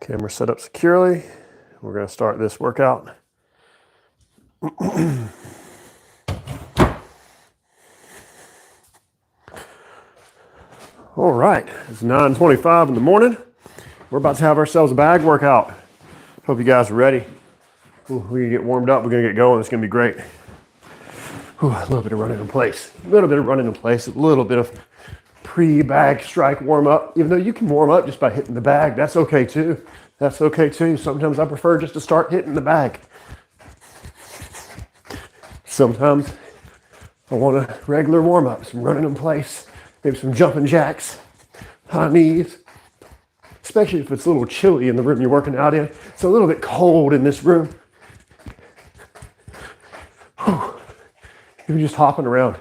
Camera set up securely. We're going to start this workout. All right, it's 9:25 in the morning. We're about to have ourselves a bag workout. Hope you guys are ready. We're going to get warmed up. We're going to get going. It's going to be great. A little bit of running in place. A little bit of pre-bag strike warm up. Even though you can warm up just by hitting the bag, that's okay too. Sometimes I prefer just to start hitting the bag. Sometimes I want a regular warm up, some running in place, maybe some jumping jacks, high knees, especially if it's a little chilly in the room you're working out in. It's a little bit cold in this room. You're just hopping around.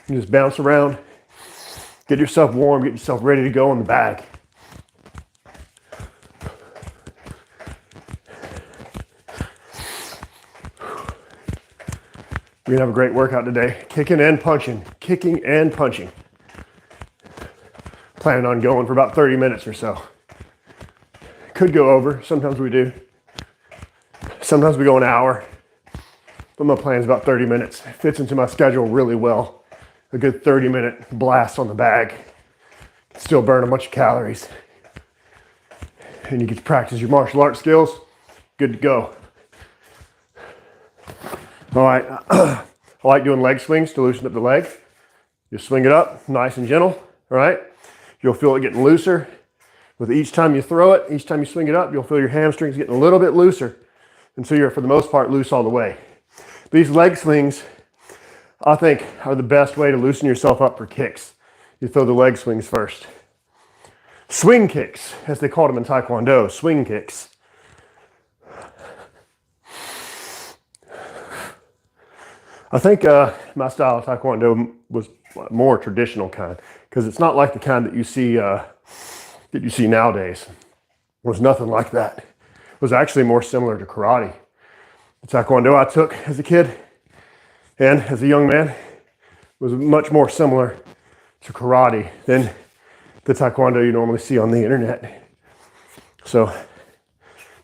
You just bounce around, get yourself warm, get yourself ready to go on the bag. We're gonna have a great workout today. Kicking and punching. Planning on going for about 30 minutes or so. Could go over, sometimes we do. Sometimes we go an hour. But my plan is about 30 minutes. It fits into my schedule really well. A good 30-minute blast on the bag. Still burn a bunch of calories. And you get to practice your martial arts skills. Good to go. All right, I like doing leg swings to loosen up the leg. You swing it up, nice and gentle, all right? You'll feel it getting looser. With each time you throw it, each time you swing it up, you'll feel your hamstrings getting a little bit looser until you're, for the most part, loose all the way. These leg swings, I think, are the best way to loosen yourself up for kicks. You throw the leg swings first. Swing kicks, as they called them in Taekwondo, swing kicks. I think my style of Taekwondo was more traditional kind, because it's not like the kind that you see nowadays. It was nothing like that. It was actually more similar to karate. The Taekwondo I took as a kid and as a young man was much more similar to karate than the Taekwondo you normally see on the internet. So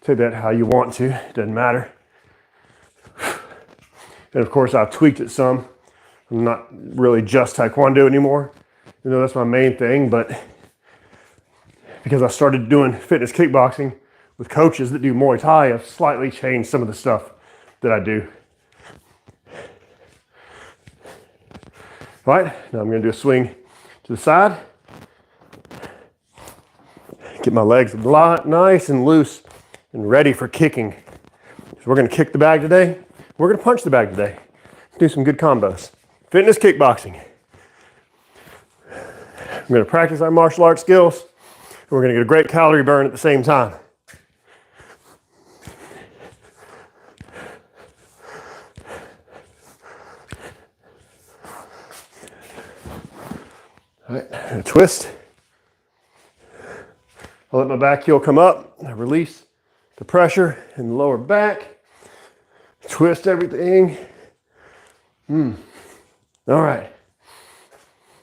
take that how you want to, it doesn't matter. And of course, I've tweaked it some. I'm not really just Taekwondo anymore. You know, that's my main thing, but because I started doing fitness kickboxing with coaches that do Muay Thai, I've slightly changed some of the stuff that I do. All right, now I'm gonna do a swing to the side. Get my legs nice and loose and ready for kicking. So we're gonna kick the bag today. We're gonna punch the bag today. Do some good combos. Fitness kickboxing. I'm gonna practice our martial arts skills. And we're gonna get a great calorie burn at the same time. All right, I'm gonna twist. I'll let my back heel come up. I release the pressure in the lower back. Twist everything. All right.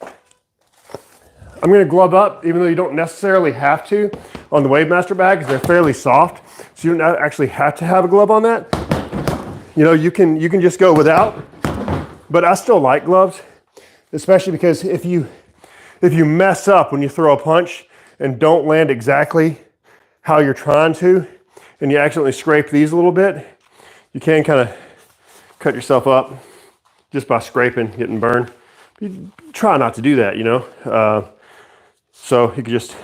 I'm gonna glove up, even though you don't necessarily have to on the Wavemaster bag, because they're fairly soft. So you don't actually have to have a glove on that. You know, you can just go without, but I still like gloves, especially because if you mess up when you throw a punch and don't land exactly how you're trying to, and you accidentally scrape these a little bit, you can kind of cut yourself up just by scraping, getting burned. You try not to do that, you know. So you can just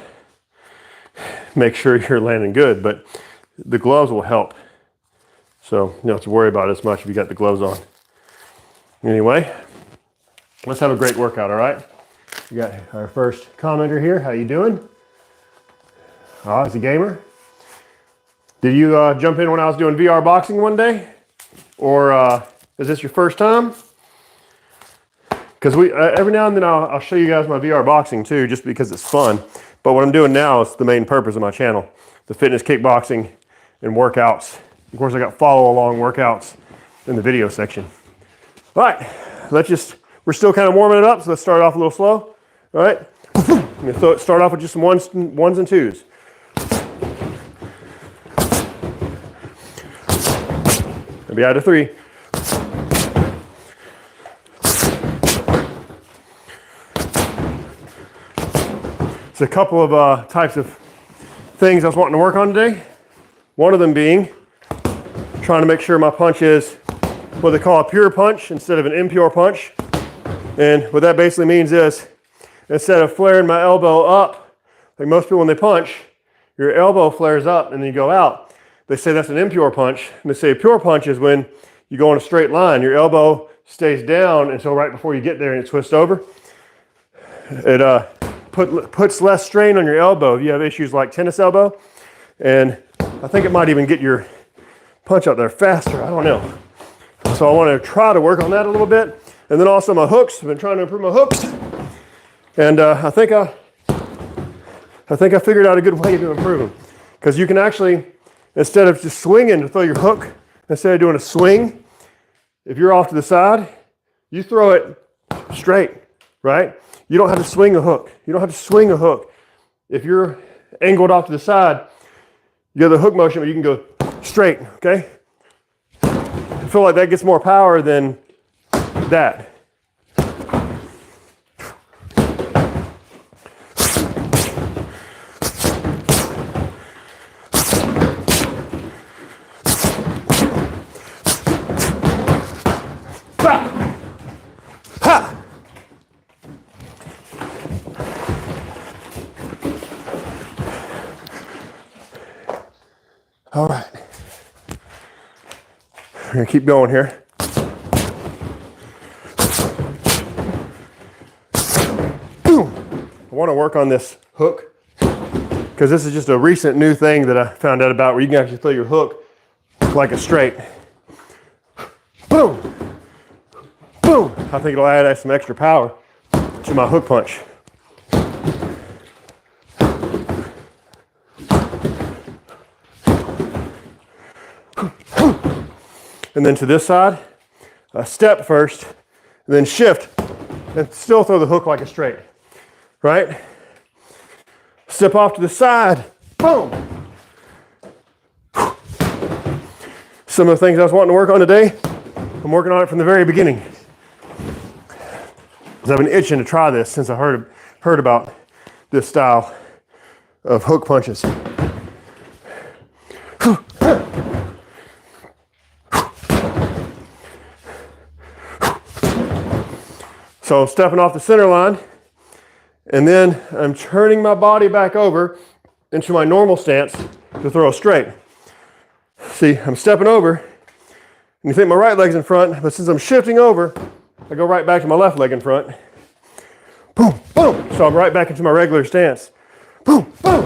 make sure you're landing good, but the gloves will help. So you don't have to worry about it as much if you got the gloves on. Anyway, let's have a great workout, all right? We got our first commenter here. How you doing? Oh, he's a gamer. Did you jump in when I was doing VR boxing one day? Or is this your first time? Because every now and then I'll show you guys my VR boxing too, just because it's fun. But what I'm doing now is the main purpose of my channel, the fitness kickboxing and workouts. Of course, I got follow along workouts in the video section. All right, we're still kind of warming it up, so let's start off a little slow. All right, I'm gonna start off with just some ones and twos. Maybe out of 3. It's a couple of types of things I was wanting to work on today. One of them being trying to make sure my punch is what they call a pure punch instead of an impure punch. And what that basically means is instead of flaring my elbow up, like most people when they punch, your elbow flares up and then you go out. They say that's an impure punch. And they say a pure punch is when you go in a straight line. Your elbow stays down until right before you get there and it twists over. It puts less strain on your elbow if you have issues like tennis elbow. And I think it might even get your punch out there faster. I don't know. So I want to try to work on that a little bit. And then also my hooks. I've been trying to improve my hooks. And I think I figured out a good way to improve them. Because you can actually, instead of just swinging to throw your hook, instead of doing a swing, if you're off to the side, you throw it straight, right? You don't have to swing a hook. You don't have to swing a hook. If you're angled off to the side, you get the hook motion, but you can go straight, okay? I feel like that gets more power than that. All right, we're gonna keep going here. Boom. I want to work on this hook because this is just a recent new thing that I found out about where you can actually throw your hook like a straight. Boom, boom. I think it'll add some extra power to my hook punch. And then to this side, step first, and then shift, and still throw the hook like a straight, right? Step off to the side, boom. Some of the things I was wanting to work on today, I'm working on it from the very beginning. Because I've been itching to try this since I heard about this style of hook punches. So I'm stepping off the center line, and then I'm turning my body back over into my normal stance to throw straight. See, I'm stepping over, and you think my right leg's in front, but since I'm shifting over, I go right back to my left leg in front. Boom, boom. So I'm right back into my regular stance. Boom, boom.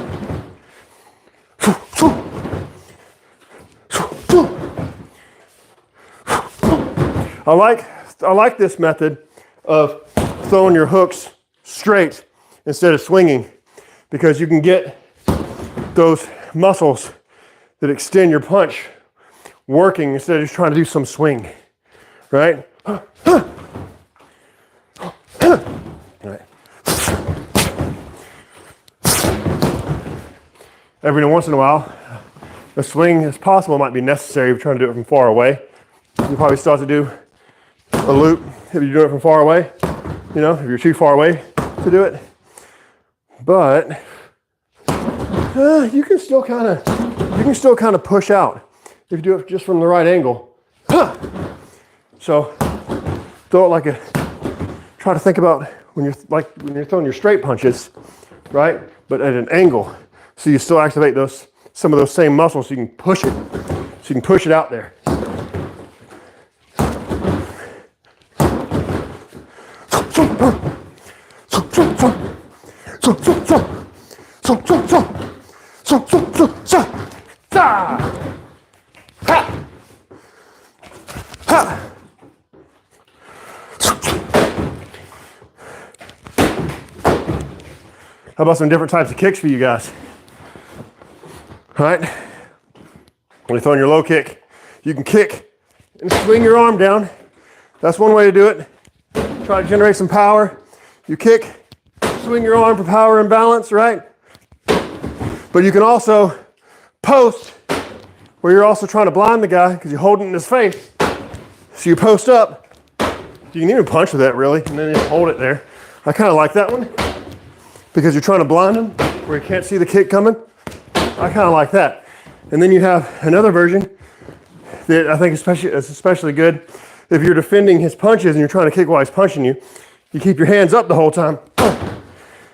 I like this method of throwing your hooks straight instead of swinging because you can get those muscles that extend your punch working instead of just trying to do some swing, right? Right. Every once in a while, a swing as possible might be necessary if you're trying to do it from far away. You probably still have to do a loop if you do it from far away, you know, if you're too far away to do it. But you can still kind of push out if you do it just from the right angle. So throw it try to think about when you're throwing your straight punches, right? But at an angle, so you still activate some of those same muscles, so you can push it out there. How about some different types of kicks for you guys? All right. When you're throwing your low kick, you can kick and swing your arm down. That's one way to do it. Try to generate some power. You kick, swing your arm for power and balance, right? But you can also post where you're also trying to blind the guy because you hold it in his face. So you post up. You can even punch with that really, and then just hold it there. I kind of like that one because you're trying to blind him where he can't see the kick coming. I kind of like that. And then you have another version that I think is especially good if you're defending his punches and you're trying to kick while he's punching you. You keep your hands up the whole time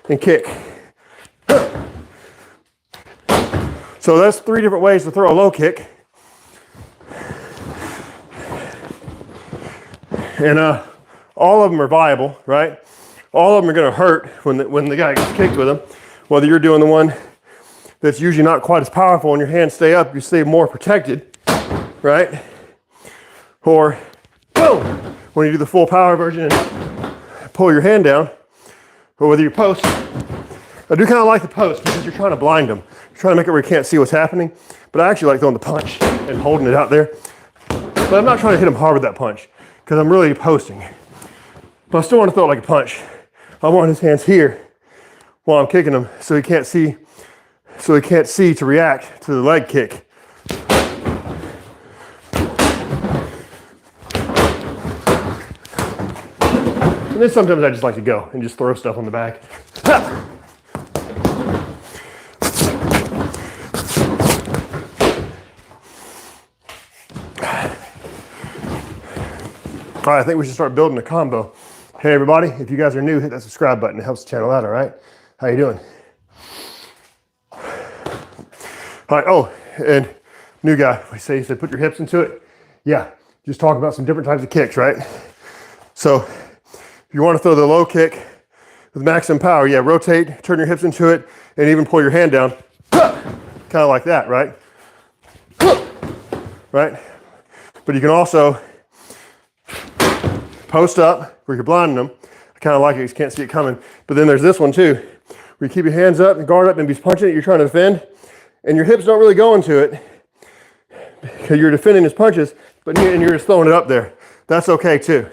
and kick. So that's 3 different ways to throw a low kick. And all of them are viable, right? All of them are going to hurt when the guy gets kicked with them. Whether you're doing the one that's usually not quite as powerful and your hands stay up, you stay more protected, right? Or boom, when you do the full power version and pull your hand down. Or whether you post. I do kind of like the post because you're trying to blind them. You're trying to make it where you can't see what's happening. But I actually like throwing the punch and holding it out there. But I'm not trying to hit him hard with that punch because I'm really posting. But I still want to throw it like a punch. I want his hands here while I'm kicking him so he can't see to react to the leg kick. And then sometimes I just like to go and just throw stuff on the back. All right, I think we should start building a combo. Hey everybody, if you guys are new, hit that subscribe button. It helps the channel out, all right? How you doing? All right, oh, and new guy, he said put your hips into it. Yeah, just talk about some different types of kicks, right? So if you want to throw the low kick with maximum power, yeah, rotate, turn your hips into it, and even pull your hand down. Kind of like that, right? Right? But you can also post up where you're blinding them. I kind of like it, you can't see it coming. But then there's this one too, where you keep your hands up and guard up and he's punching it, you're trying to defend, and your hips don't really go into it because you're defending his punches, and you're just throwing it up there. That's okay too.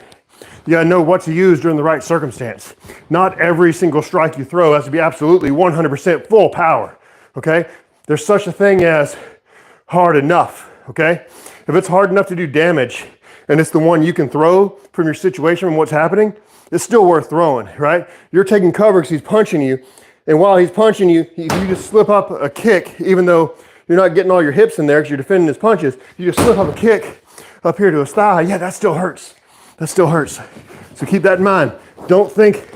You gotta know what to use during the right circumstance. Not every single strike you throw has to be absolutely 100% full power, okay? There's such a thing as hard enough, okay? If it's hard enough to do damage, and it's the one you can throw from your situation and what's happening, it's still worth throwing, right? You're taking cover because he's punching you, and while he's punching you, if you just slip up a kick, even though you're not getting all your hips in there because you're defending his punches, you just slip up a kick up here to his thigh, yeah, that still hurts. That still hurts. So keep that in mind. Don't think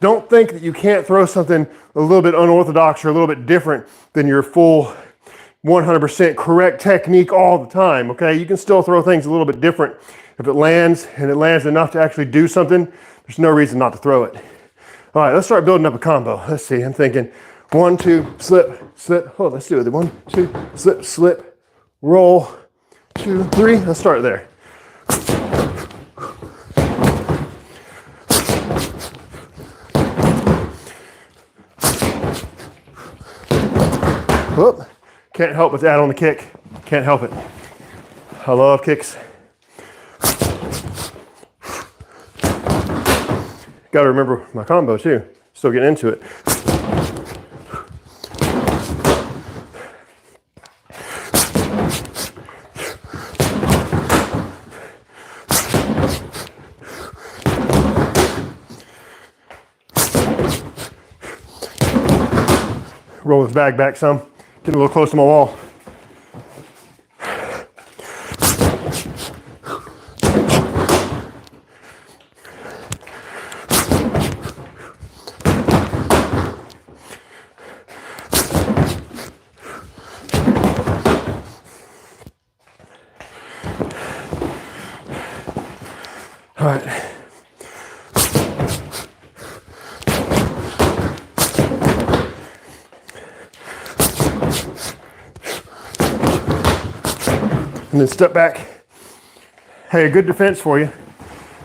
that you can't throw something a little bit unorthodox or a little bit different than your full 100% correct technique all the time, okay? You can still throw things a little bit different. If it lands, and it lands enough to actually do something, there's no reason not to throw it. All right, let's start building up a combo. Let's see, I'm thinking 1, 2, slip, slip. Oh, let's do it. 1, 2, slip, slip, roll, 2, 3. Let's start there. Whoop. Can't help but to add on the kick. Can't help it. I love kicks. Got to remember my combo too. Still getting into it. Roll his bag back some. Getting a little close to my wall. All right. And then step back. Hey, a good defense for you,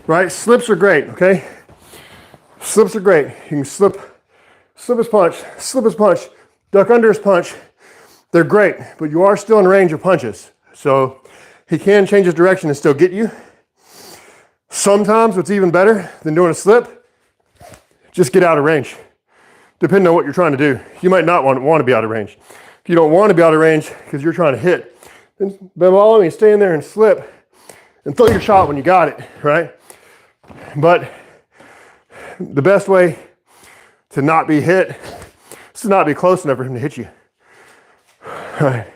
right? Slips are great, okay? Slips are great. You can slip his punch, duck under his punch. They're great, but you are still in range of punches. So he can change his direction and still get you. Sometimes what's even better than doing a slip, just get out of range. Depending on what you're trying to do. You might not want to be out of range. If you don't want to be out of range because you're trying to hit, And by all means, stay in there and slip and throw your shot when you got it, right? But the best way to not be hit is to not be close enough for him to hit you. All right.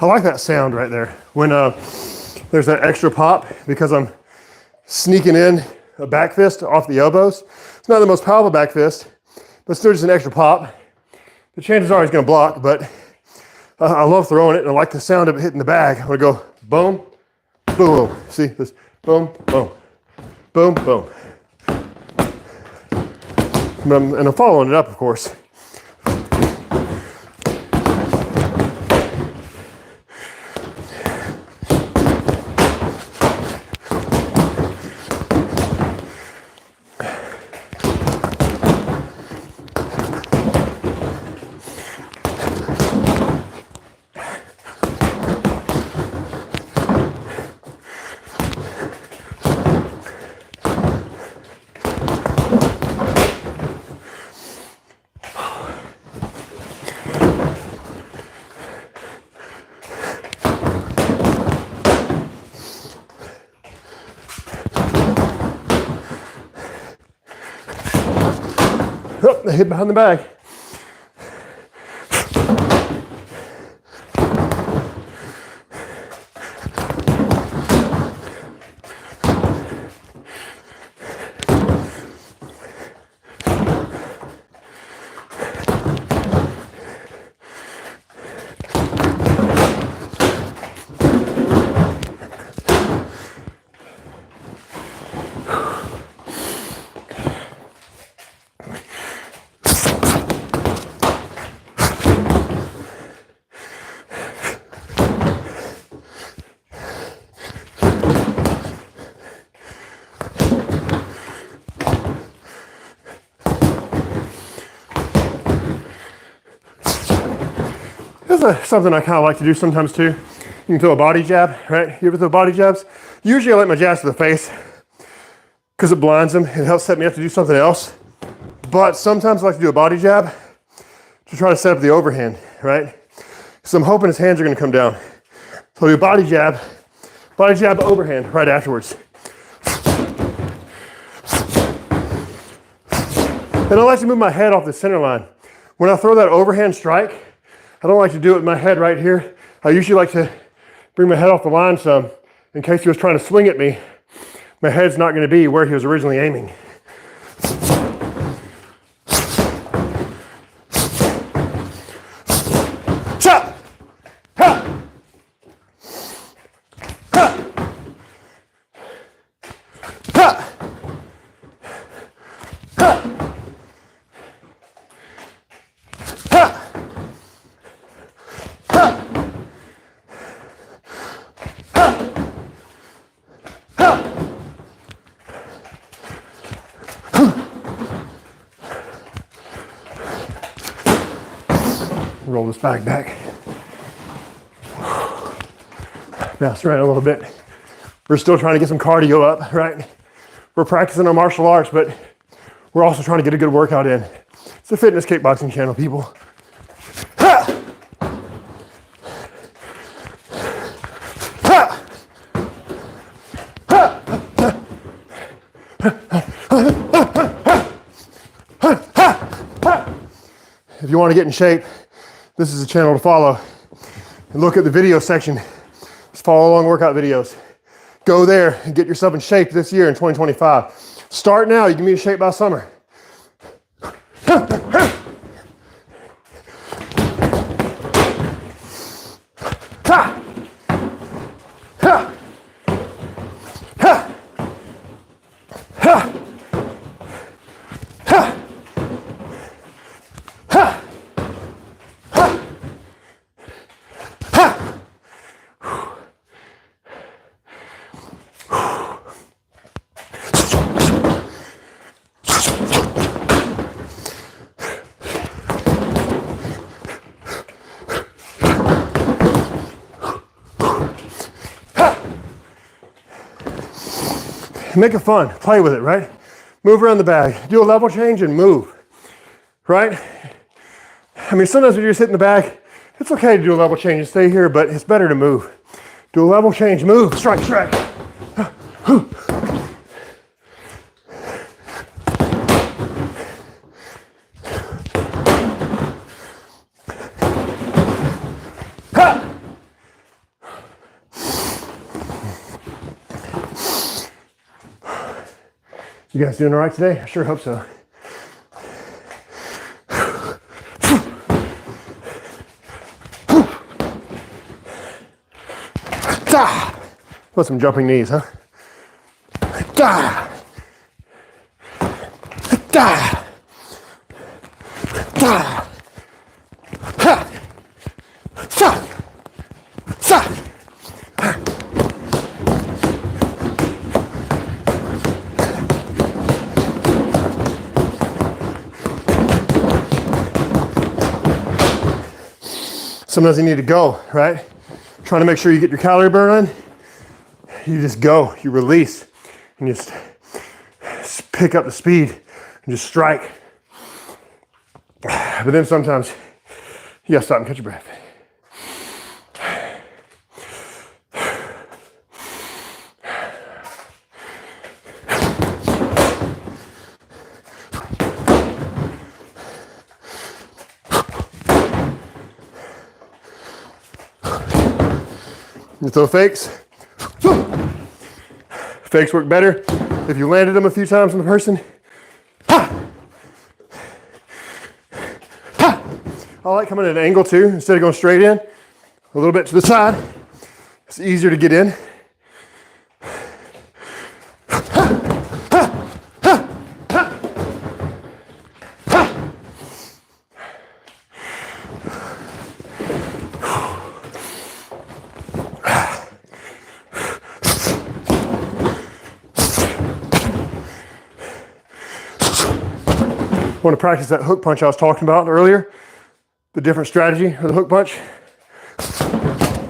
I like that sound right there when there's that extra pop because I'm sneaking in a back fist off the elbows. It's not the most powerful back fist, but still just an extra pop. The chances are he's going to block, but I love throwing it and I like the sound of it hitting the bag. I'm going to go boom, boom. See this? Boom, boom, boom, boom. And I'm following it up, of course. Oh, I hit behind the bag. That's something I kind of like to do sometimes too. You can throw a body jab, right? You ever throw body jabs? Usually I like my jabs to the face because it blinds them. It helps set me up to do something else. But sometimes I like to do a body jab to try to set up the overhand, right? So I'm hoping his hands are going to come down. So I'll do a body jab, overhand right afterwards. And I like to move my head off the center line. When I throw that overhand strike, I don't like to do it with my head right here. I usually like to bring my head off the line some in case he was trying to swing at me. My head's not going to be where he was originally aiming. Chop! Ha! Ha! Ha! Ha! Roll this bag back. Bounce around a little bit. We're still trying to get some cardio up, right? We're practicing our martial arts, but we're also trying to get a good workout in. It's a fitness kickboxing channel, people. Ha! Ha! Ha! If you want to get in shape, this is a channel to follow. And look at the video section. Just follow along workout videos. Go there and get yourself in shape this year in 2025. Start now, you can be in shape by summer. Ha! Ha! Ha! Ha! Make it fun, play with it, right? Move around the bag, do a level change and move, right? I mean, sometimes when you're just hitting the bag, it's okay to do a level change and stay here, but it's better to move. Do a level change, move, strike, strike. You guys doing all right today? I sure hope so. Put some jumping knees, huh? Da! Da! Da! Ha! Sa! Sa! Sometimes you need to go, right? Trying to make sure you get your calorie burn on. You just go, you release, and just pick up the speed and just strike. But then sometimes you gotta stop and catch your breath. You throw fakes. Fakes work better if you landed them a few times on the person. Ha! Ha! I like coming at an angle too, instead of going straight in. A little bit to the side. It's easier to get in. I want to practice that hook punch I was talking about earlier, the different strategy of the hook punch,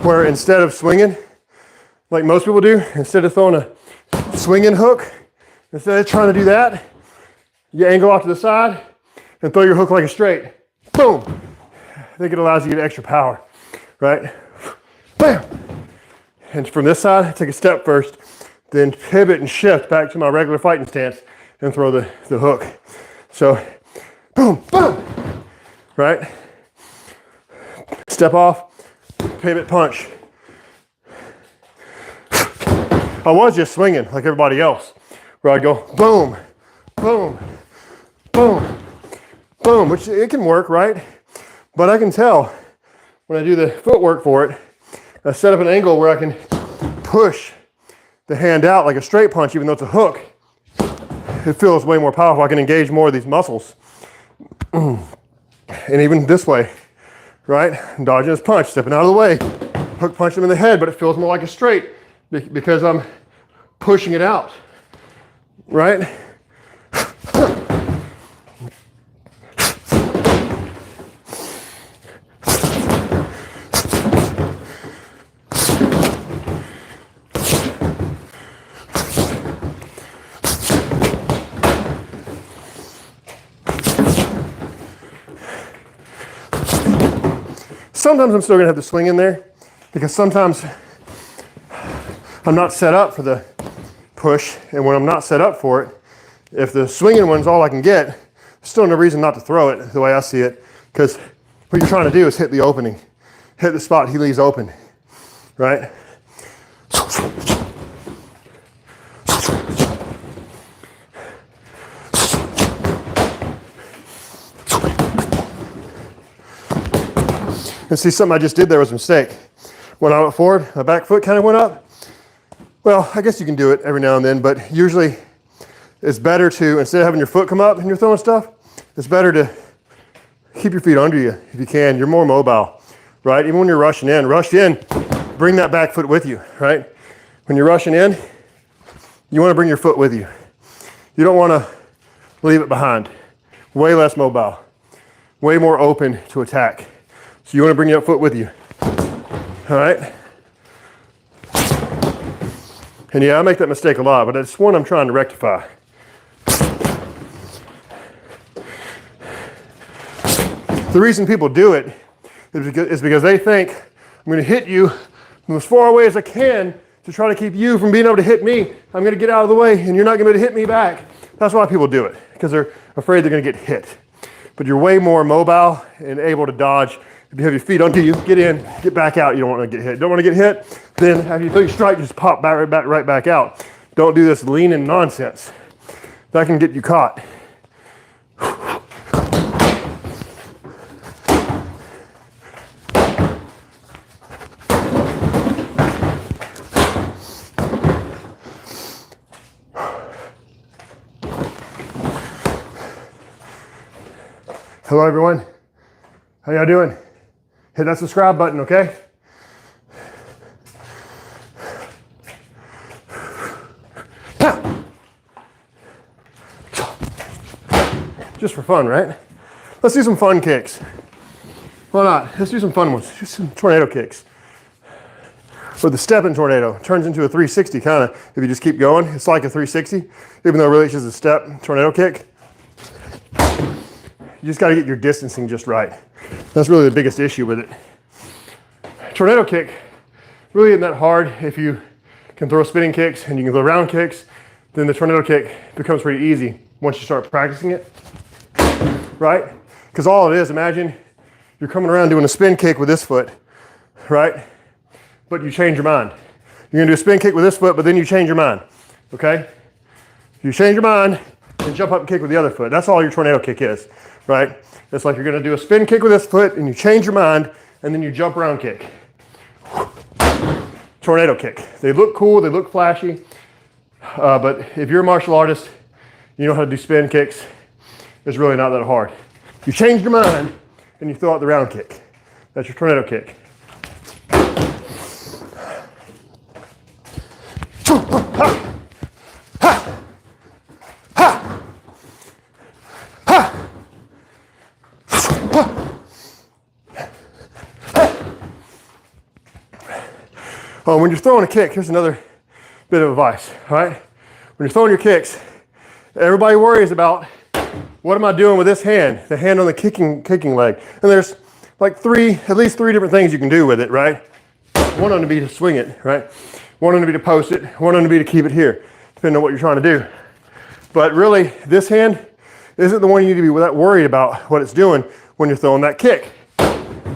where instead of swinging, like most people do, instead of throwing a swinging hook, instead of trying to do that, you angle off to the side and throw your hook like a straight. Boom! I think it allows you to get extra power, right? Bam! And from this side, take a step first, then pivot and shift back to my regular fighting stance and throw the hook. So, boom, boom, right? Step off, pivot, punch. I was just swinging like everybody else, where I'd go boom, boom, boom, boom, which it can work, right? But I can tell when I do the footwork for it, I set up an angle where I can push the hand out like a straight punch, even though it's a hook. It feels way more powerful. I can engage more of these muscles. And even this way, right? Dodging his punch, stepping out of the way. Hook punch him in the head, but it feels more like a straight because I'm pushing it out, right? Sometimes I'm still gonna have the swing in there because sometimes I'm not set up for the push, and when I'm not set up for it, if the swinging one's all I can get, there's still no reason not to throw it the way I see it, because what you're trying to do is hit the opening, hit the spot he leaves open, right? And see, something I just did there was a mistake. When I went forward, my back foot kind of went up. Well, I guess you can do it every now and then, but usually it's better to, instead of having your foot come up and you're throwing stuff, it's better to keep your feet under you if you can. You're more mobile, right? Even when you're rush in, bring that back foot with you, right? When you're rushing in, you want to bring your foot with you. You don't want to leave it behind. Way less mobile, way more open to attack. So you want to bring your foot with you. All right? And yeah, I make that mistake a lot, but it's one I'm trying to rectify. The reason people do it is because they think I'm going to hit you from as far away as I can to try to keep you from being able to hit me. I'm going to get out of the way and you're not going to be able to hit me back. That's why people do it, because they're afraid they're going to get hit. But you're way more mobile and able to dodge. If you have your feet under you, get in, get back out. You don't want to get hit. Don't want to get hit, then after you throw your strike, just pop back, right back out. Don't do this leaning nonsense. That can get you caught. Hello everyone, how y'all doing? Hit that subscribe button, okay? Just for fun, right? Let's do some fun kicks. Why not? Let's do some fun ones. Just some tornado kicks. With the stepping tornado, it turns into a 360 kind of, if you just keep going. It's like a 360, even though really it's just a step tornado kick. You just got to get your distancing just right. That's really the biggest issue with it. Tornado kick really isn't that hard. If you can throw spinning kicks and you can throw round kicks, then the tornado kick becomes pretty easy once you start practicing it, right? Because all it is, imagine you're coming around doing a spin kick with this foot, right? But you change your mind. You're gonna do a spin kick with this foot, but then you change your mind, okay? You change your mind and jump up and kick with the other foot. That's all your tornado kick is, right? It's like you're gonna do a spin kick with this foot and you change your mind and then you jump around kick. Tornado kick. They look cool, they look flashy, but if you're a martial artist, you know how to do spin kicks, it's really not that hard. You change your mind and you throw out the round kick. That's your tornado kick. When you're throwing a kick, here's another bit of advice, all right? When you're throwing your kicks, everybody worries about, what am I doing with this hand? The hand on the kicking leg. And there's like at least three different things you can do with it, right? One on to be to swing it, right? One on to be to post it. One on to be to keep it here, depending on what you're trying to do. But really, this hand isn't the one you need to be that worried about what it's doing when you're throwing that kick.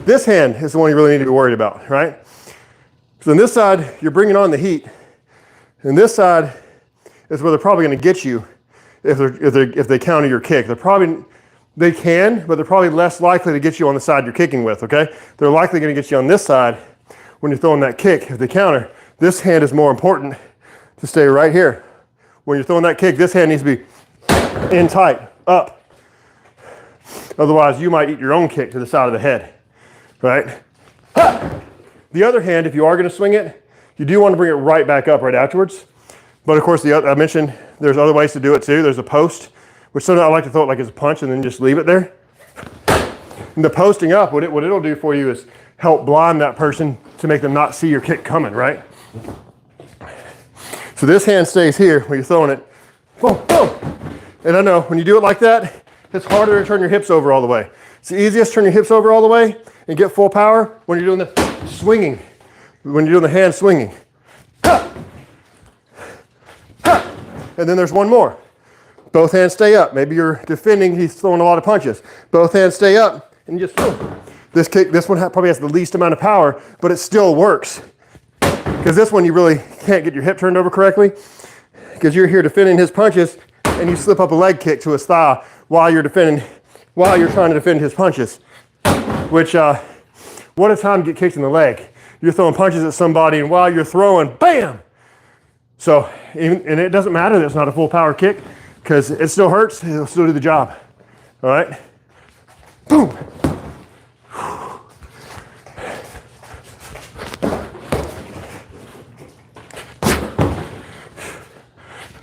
This hand is the one you really need to be worried about, right? So on this side, you're bringing on the heat. And this side is where they're probably going to get you if they counter your kick. They can, but they're probably less likely to get you on the side you're kicking with, okay? They're likely going to get you on this side when you're throwing that kick. If they counter, this hand is more important to stay right here. When you're throwing that kick, this hand needs to be in tight, up. Otherwise, you might eat your own kick to the side of the head, right? Ha! The other hand, if you are going to swing it, you do want to bring it right back up right afterwards. But of course, I mentioned there's other ways to do it too. There's a post, which sometimes I like to throw it like as a punch and then just leave it there. And the posting up, what it'll do for you is help blind that person to make them not see your kick coming, right? So this hand stays here when you're throwing it. Boom, boom. And I know when you do it like that, it's harder to turn your hips over all the way. It's the easiest to turn your hips over all the way and get full power when you're doing the swinging, when you're doing the hand swinging. Ha! Ha! And then there's one more. Both hands stay up. Maybe you're defending, he's throwing a lot of punches. Both hands stay up and you just boom. This one probably has the least amount of power, but it still works. Because this one you really can't get your hip turned over correctly because you're here defending his punches and you slip up a leg kick to his thigh while you're trying to defend his punches. Which, what a time to get kicked in the leg. You're throwing punches at somebody and while you're throwing, bam! So, and it doesn't matter that it's not a full power kick because it still hurts, it'll still do the job. All right? Boom!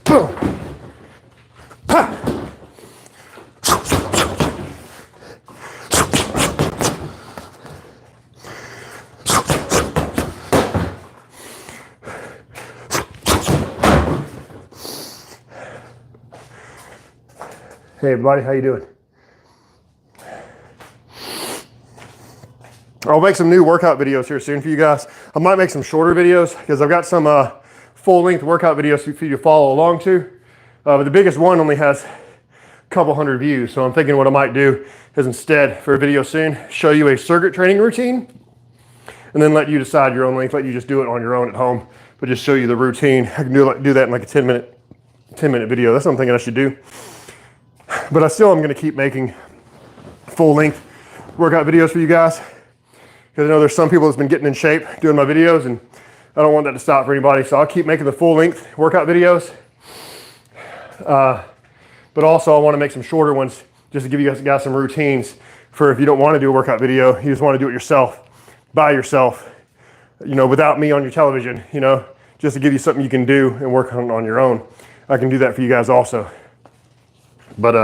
Boom! Ha! Hey everybody, how you doing? I'll make some new workout videos here soon for you guys. I might make some shorter videos because I've got some full-length workout videos for you to follow along to. But the biggest one only has a couple hundred views. So I'm thinking what I might do is instead, for a video soon, show you a circuit training routine and then let you decide your own length, let you just do it on your own at home, but just show you the routine. I can do that in like a 10-minute video. That's what I'm thinking I should do. But I still am gonna keep making full-length workout videos for you guys, because I know there's some people that's been getting in shape doing my videos, and I don't want that to stop for anybody. So I'll keep making the full-length workout videos. But also I want to make some shorter ones just to give you guys some routines for if you don't want to do a workout video, you just want to do it yourself, by yourself, you know, without me on your television, you know, just to give you something you can do and work on your own. I can do that for you guys also. But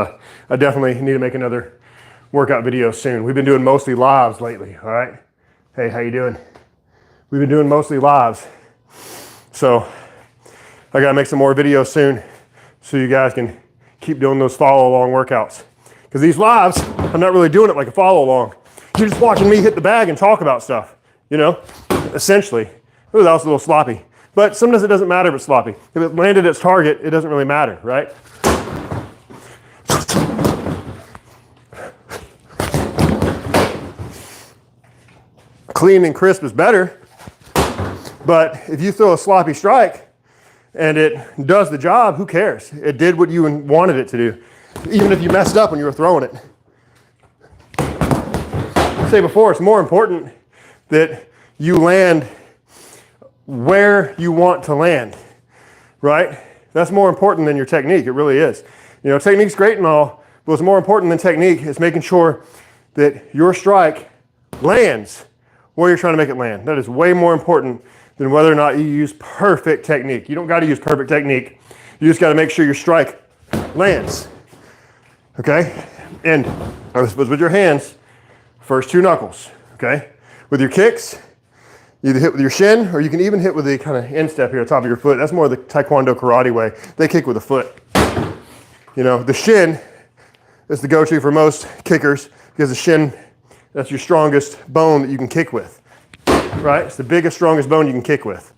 I definitely need to make another workout video soon. We've been doing mostly lives lately, all right? Hey, how you doing? We've been doing mostly lives. So I gotta make some more videos soon so you guys can keep doing those follow along workouts. Because these lives, I'm not really doing it like a follow along. You're just watching me hit the bag and talk about stuff, you know, essentially. Ooh, that was a little sloppy. But sometimes it doesn't matter if it's sloppy. If it landed its target, it doesn't really matter, right? Clean and crisp is better, but if you throw a sloppy strike and it does the job, who cares? It did what you wanted it to do, even if you messed up when you were throwing it. I said before, it's more important that you land where you want to land, right? That's more important than your technique, it really is. You know, technique's great and all, but what's more important than technique is making sure that your strike lands where you're trying to make it land. That is way more important than whether or not you use perfect technique. You don't got to use perfect technique. You just got to make sure your strike lands. Okay? And I suppose with your hands, first two knuckles. Okay? With your kicks, you either hit with your shin or you can even hit with the kind of instep here at the top of your foot. That's more the Taekwondo karate way. They kick with the foot. You know, the shin is the go-to for most kickers because the shin, that's your strongest bone that you can kick with, right? It's the biggest, strongest bone you can kick with.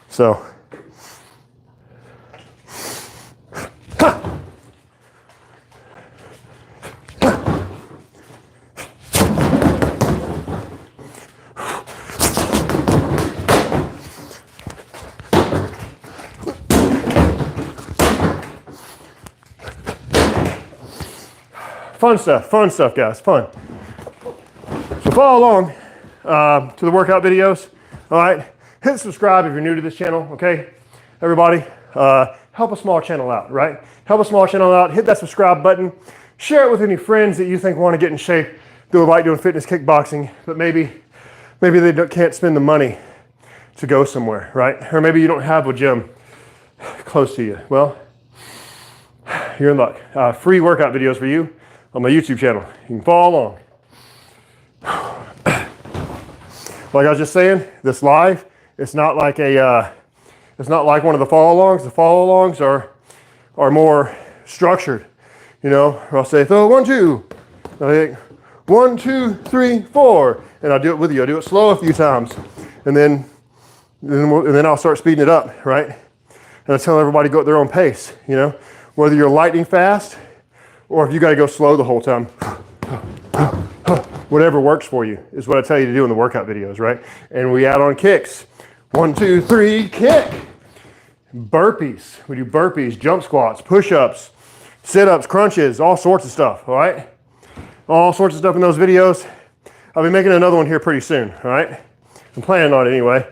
So, fun stuff, guys, fun. So follow along to the workout videos, all right? Hit subscribe if you're new to this channel, okay? Everybody, help a small channel out, right? Help a small channel out, hit that subscribe button, share it with any friends that you think want to get in shape, do like doing fitness kickboxing, but maybe they can't spend the money to go somewhere, right? Or maybe you don't have a gym close to you. Well, you're in luck. Free workout videos for you on my YouTube channel. You can follow along. Like I was just saying, this live, it's not like one of the follow-alongs. The follow-alongs are more structured, you know. I'll say throw 1, 2, I think 1, 2, 3, 4, and I'll do it with you. I'll do it slow a few times, and then I'll start speeding it up, right? And I tell everybody to go at their own pace, you know, whether you're lightning fast or if you got to go slow the whole time. Whatever works for you is what I tell you to do in the workout videos, right? And we add on kicks. 1, 2, 3, kick. Burpees. We do burpees, jump squats, push-ups, sit-ups, crunches, all sorts of stuff, all right? All sorts of stuff in those videos. I'll be making another one here pretty soon, all right? I'm planning on it anyway.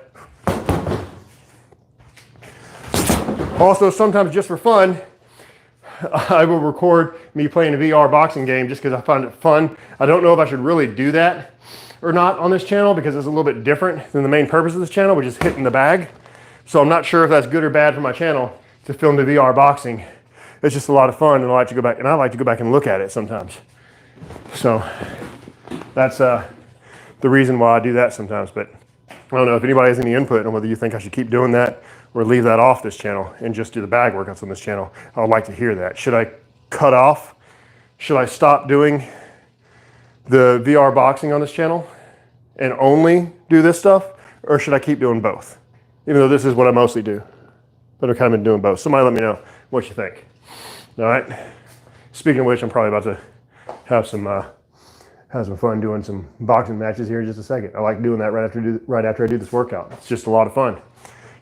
Also, sometimes just for fun, I will record me playing a VR boxing game just because I find it fun. I don't know if I should really do that or not on this channel because it's a little bit different than the main purpose of this channel, which is hitting the bag. So I'm not sure if that's good or bad for my channel to film the VR boxing. It's just a lot of fun, and I like to go back and look at it sometimes. So that's the reason why I do that sometimes. But I don't know if anybody has any input on whether you think I should keep doing that or leave that off this channel and just do the bag workouts on this channel. I would like to hear that. Should I cut off? Should I stop doing the VR boxing on this channel and only do this stuff? Or should I keep doing both? Even though this is what I mostly do. But I've kind of been doing both. Somebody let me know what you think. All right. Speaking of which, I'm probably about to have some fun doing some boxing matches here in just a second. I like doing that right after I do this workout. It's just a lot of fun.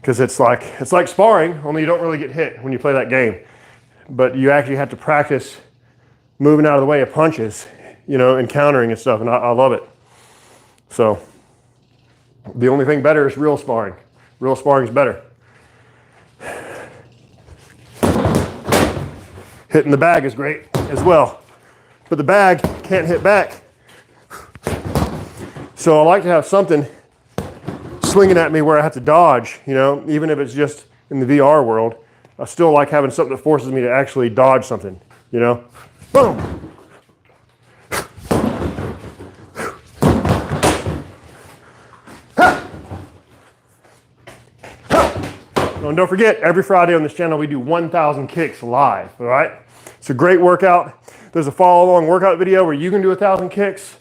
Because it's like sparring, only you don't really get hit when you play that game. But you actually have to practice moving out of the way of punches, you know, and countering and stuff, and I love it. So the only thing better is real sparring. Real sparring is better. Hitting the bag is great as well, but the bag can't hit back. So I like to have something swinging at me where I have to dodge, you know, even if it's just in the VR world. I still like having something that forces me to actually dodge something, you know. Boom! And don't forget, every Friday on this channel we do 1,000 kicks live, all right? It's a great workout. There's a follow-along workout video where you can do 1,000 kicks,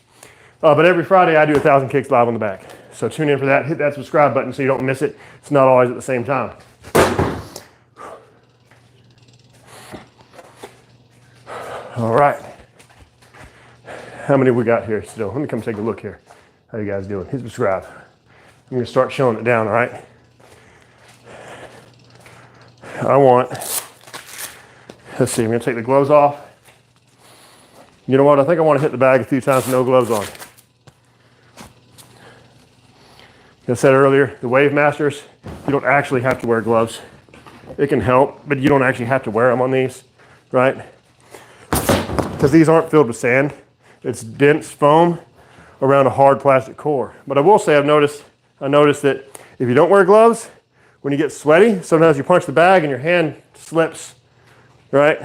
but every Friday I do 1,000 kicks live on the back. So tune in for that. Hit that subscribe button so you don't miss it. It's not always at the same time. All right. How many we got here still? Let me come take a look here. How you guys doing? Hit subscribe. I'm gonna start showing it down, all right? Let's see, I'm gonna take the gloves off. You know what, I think I wanna hit the bag a few times with no gloves on. Like I said earlier, the Wave Masters, you don't actually have to wear gloves. It can help, but you don't actually have to wear them on these, right? Because these aren't filled with sand. It's dense foam around a hard plastic core. But I will say I noticed that if you don't wear gloves, when you get sweaty, sometimes you punch the bag and your hand slips, right?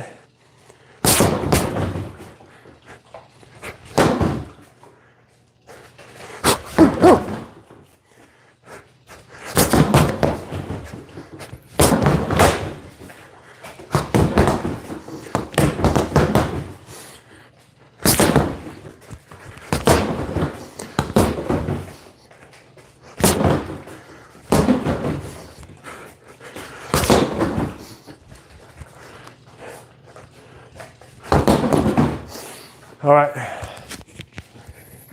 All right.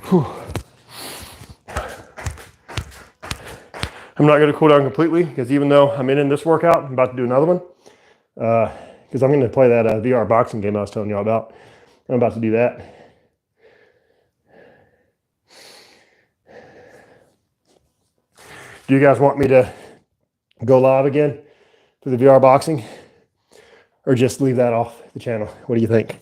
Whew. I'm not going to cool down completely because even though I'm in this workout, I'm about to do another one because I'm going to play that VR boxing game I was telling y'all about. I'm about to do that. Do you guys want me to go live again for the VR boxing or just leave that off the channel? What do you think?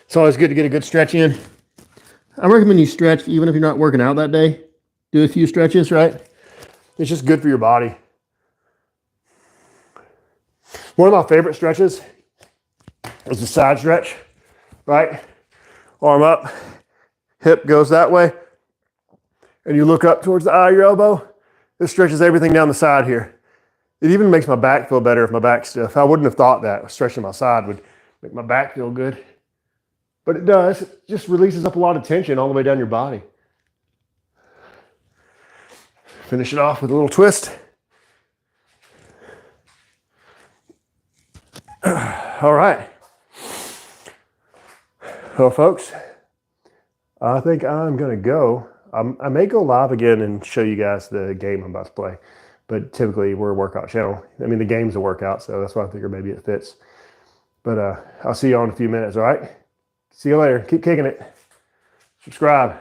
It's always good to get a good stretch in. I recommend you stretch even if you're not working out that day. Do a few stretches, right? It's just good for your body. One of my favorite stretches is the side stretch, right? Arm up, hip goes that way, and you look up towards the eye of your elbow. This stretches everything down the side here. It even makes my back feel better if my back's stiff. I wouldn't have thought that stretching my side would make my back feel good. But it does. It just releases up a lot of tension all the way down your body. Finish it off with a little twist. All right. Well, folks, I think I'm going to go. I may go live again and show you guys the game I'm about to play. But typically, we're a workout channel. I mean, the game's a workout, so that's why I figure maybe it fits. But I'll see you all in a few minutes, all right? See you later. Keep kicking it. Subscribe.